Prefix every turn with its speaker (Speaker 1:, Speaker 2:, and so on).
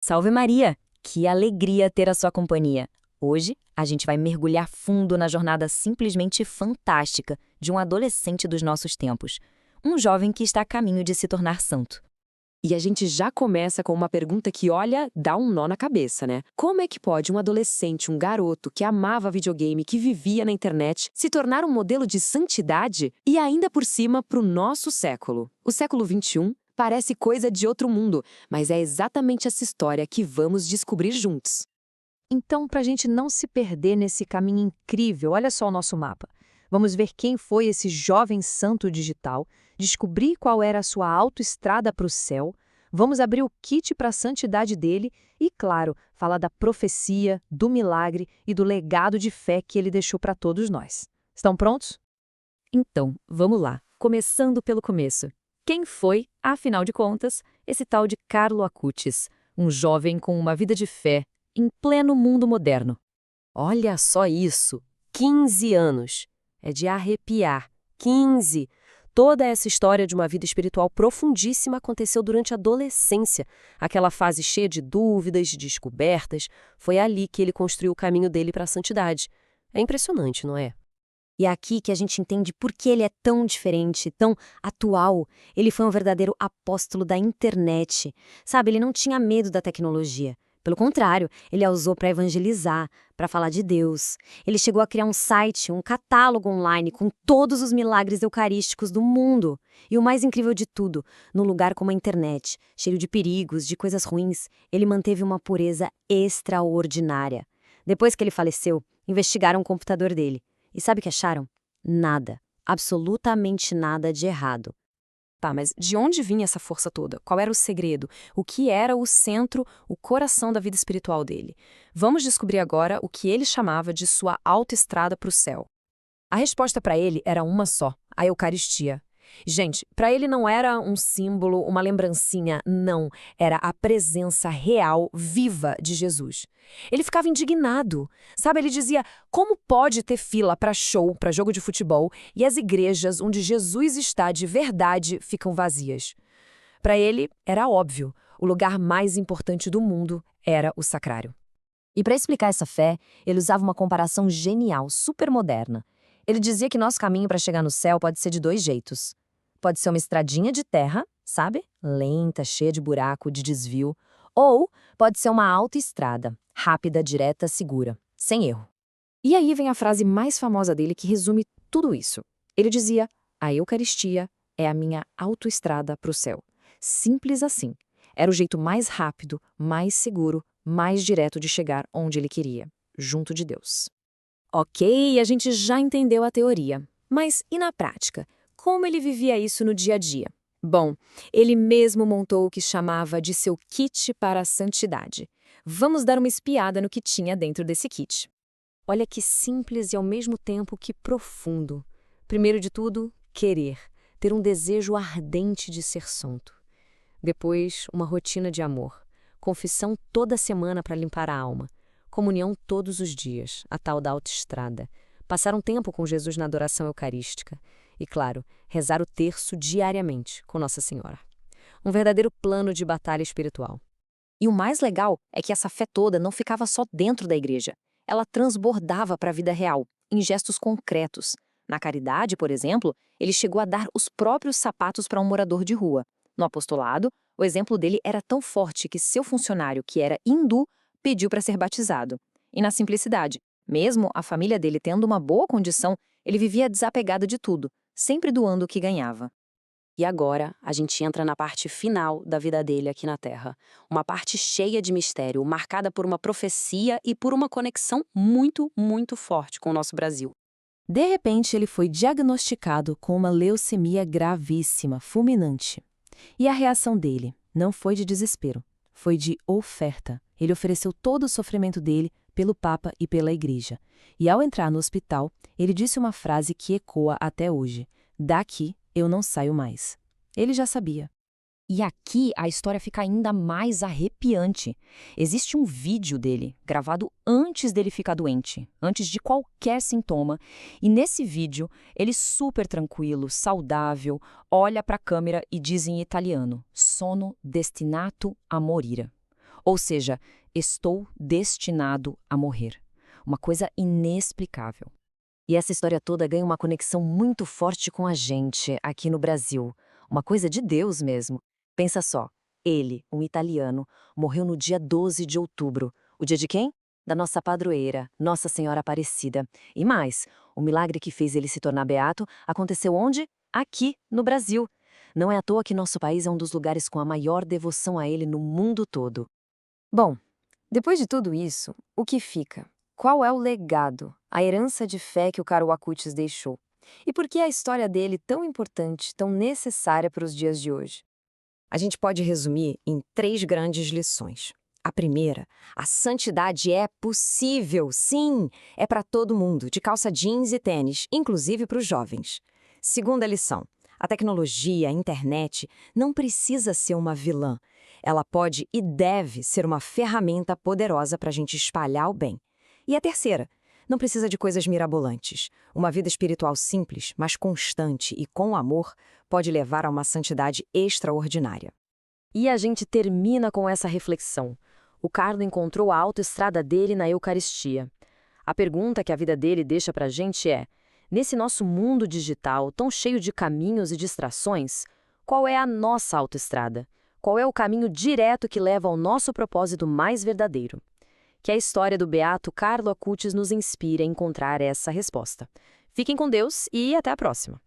Speaker 1: Salve Maria! Que alegria ter a sua companhia! Hoje, a gente vai mergulhar fundo na jornada simplesmente fantástica de um adolescente dos nossos tempos. Um jovem que está a caminho de se tornar santo.
Speaker 2: E a gente já começa com uma pergunta que, olha, dá um nó na cabeça, né? Como é que pode um adolescente, um garoto que amava videogame, que vivia na internet, se tornar um modelo de santidade e ainda por cima pro nosso século? O século XXI parece coisa de outro mundo, mas é exatamente essa história que vamos descobrir juntos.
Speaker 3: Então, para a gente não se perder nesse caminho incrível, olha só o nosso mapa. Vamos ver quem foi esse jovem santo digital, descobrir qual era a sua autoestrada para o céu, vamos abrir o kit para a santidade dele e, claro, falar da profecia, do milagre e do legado de fé que ele deixou para todos nós. Estão prontos?
Speaker 1: Então, vamos lá, começando pelo começo. Quem foi, afinal de contas, esse tal de Carlo Acutis, um jovem com uma vida de fé em pleno mundo moderno?
Speaker 2: Olha só isso! 15 anos! É de arrepiar. 15! Toda essa história de uma vida espiritual profundíssima aconteceu durante a adolescência. Aquela fase cheia de dúvidas, de descobertas. Foi ali que ele construiu o caminho dele para a santidade. É impressionante, não é?
Speaker 1: E é aqui que a gente entende por que ele é tão diferente, tão atual. Ele foi um verdadeiro apóstolo da internet. Sabe, ele não tinha medo da tecnologia. Pelo contrário, ele a usou para evangelizar, para falar de Deus. Ele chegou a criar um site, um catálogo online com todos os milagres eucarísticos do mundo. E o mais incrível de tudo, num lugar como a internet, cheio de perigos, de coisas ruins, ele manteve uma pureza extraordinária. Depois que ele faleceu, investigaram o computador dele. E sabe o que acharam? Nada. Absolutamente nada de errado.
Speaker 2: Tá, mas de onde vinha essa força toda? Qual era o segredo? O que era o centro, o coração da vida espiritual dele? Vamos descobrir agora o que ele chamava de sua autoestrada para o céu. A resposta para ele era uma só: a Eucaristia. Gente, para ele não era um símbolo, uma lembrancinha, não. Era a presença real, viva de Jesus. Ele ficava indignado. Sabe, ele dizia: como pode ter fila para show, para jogo de futebol, e as igrejas onde Jesus está de verdade ficam vazias? Para ele, era óbvio. O lugar mais importante do mundo era o sacrário.
Speaker 1: E para explicar essa fé, ele usava uma comparação genial, super moderna. Ele dizia que nosso caminho para chegar no céu pode ser de dois jeitos. Pode ser uma estradinha de terra, sabe? Lenta, cheia de buraco, de desvio. Ou pode ser uma autoestrada, rápida, direta, segura, sem erro. E aí vem a frase mais famosa dele que resume tudo isso. Ele dizia: a Eucaristia é a minha autoestrada para o céu. Simples assim. Era o jeito mais rápido, mais seguro, mais direto de chegar onde ele queria, junto de Deus. Ok, a gente já entendeu a teoria. Mas e na prática? Como ele vivia isso no dia a dia? Bom, ele mesmo montou o que chamava de seu kit para a santidade. Vamos dar uma espiada no que tinha dentro desse kit. Olha que simples e ao mesmo tempo que profundo. Primeiro de tudo, querer, ter um desejo ardente de ser santo. Depois, uma rotina de amor, confissão toda semana para limpar a alma, comunhão todos os dias, a tal da autoestrada, passar um tempo com Jesus na adoração eucarística e, claro, rezar o terço diariamente com Nossa Senhora. Um verdadeiro plano de batalha espiritual. E o mais legal é que essa fé toda não ficava só dentro da igreja. Ela transbordava para a vida real, em gestos concretos. Na caridade, por exemplo, ele chegou a dar os próprios sapatos para um morador de rua. No apostolado, o exemplo dele era tão forte que seu funcionário, que era hindu, pediu para ser batizado. E na simplicidade, mesmo a família dele tendo uma boa condição, ele vivia desapegado de tudo, sempre doando o que ganhava. E agora, a gente entra na parte final da vida dele aqui na Terra. Uma parte cheia de mistério, marcada por uma profecia e por uma conexão muito, muito forte com o nosso Brasil. De repente, ele foi diagnosticado com uma leucemia gravíssima, fulminante. E a reação dele não foi de desespero, foi de oferta. Ele ofereceu todo o sofrimento dele pelo Papa e pela Igreja. E ao entrar no hospital, ele disse uma frase que ecoa até hoje: daqui eu não saio mais. Ele já sabia. E aqui a história fica ainda mais arrepiante. Existe um vídeo dele, gravado antes dele ficar doente, antes de qualquer sintoma. E nesse vídeo, ele super tranquilo, saudável, olha para a câmera e diz em italiano: sono destinato a morire.
Speaker 2: Ou seja, estou destinado a morrer. Uma coisa inexplicável.
Speaker 1: E essa história toda ganha uma conexão muito forte com a gente, aqui no Brasil. Uma coisa de Deus mesmo. Pensa só, ele, um italiano, morreu no dia 12 de outubro. O dia de quem? Da nossa padroeira, Nossa Senhora Aparecida. E mais, o milagre que fez ele se tornar beato aconteceu onde? Aqui, no Brasil. Não é à toa que nosso país é um dos lugares com a maior devoção a ele no mundo todo. Bom, depois de tudo isso, o que fica? Qual é o legado, a herança de fé que o caro Acutis deixou? E por que a história dele tão importante, tão necessária para os dias de hoje?
Speaker 2: A gente pode resumir em 3 grandes lições. A primeira, a santidade é possível, sim, é para todo mundo, de calça jeans e tênis, inclusive para os jovens. Segunda lição, a tecnologia, a internet, não precisa ser uma vilã. Ela pode e deve ser uma ferramenta poderosa para a gente espalhar o bem. E a terceira, não precisa de coisas mirabolantes. Uma vida espiritual simples, mas constante e com amor, pode levar a uma santidade extraordinária.
Speaker 1: E a gente termina com essa reflexão. O Carlo encontrou a autoestrada dele na Eucaristia. A pergunta que a vida dele deixa pra gente é: nesse nosso mundo digital tão cheio de caminhos e distrações, qual é a nossa autoestrada? Qual é o caminho direto que leva ao nosso propósito mais verdadeiro? Que a história do beato Carlo Acutis nos inspire a encontrar essa resposta. Fiquem com Deus e até a próxima!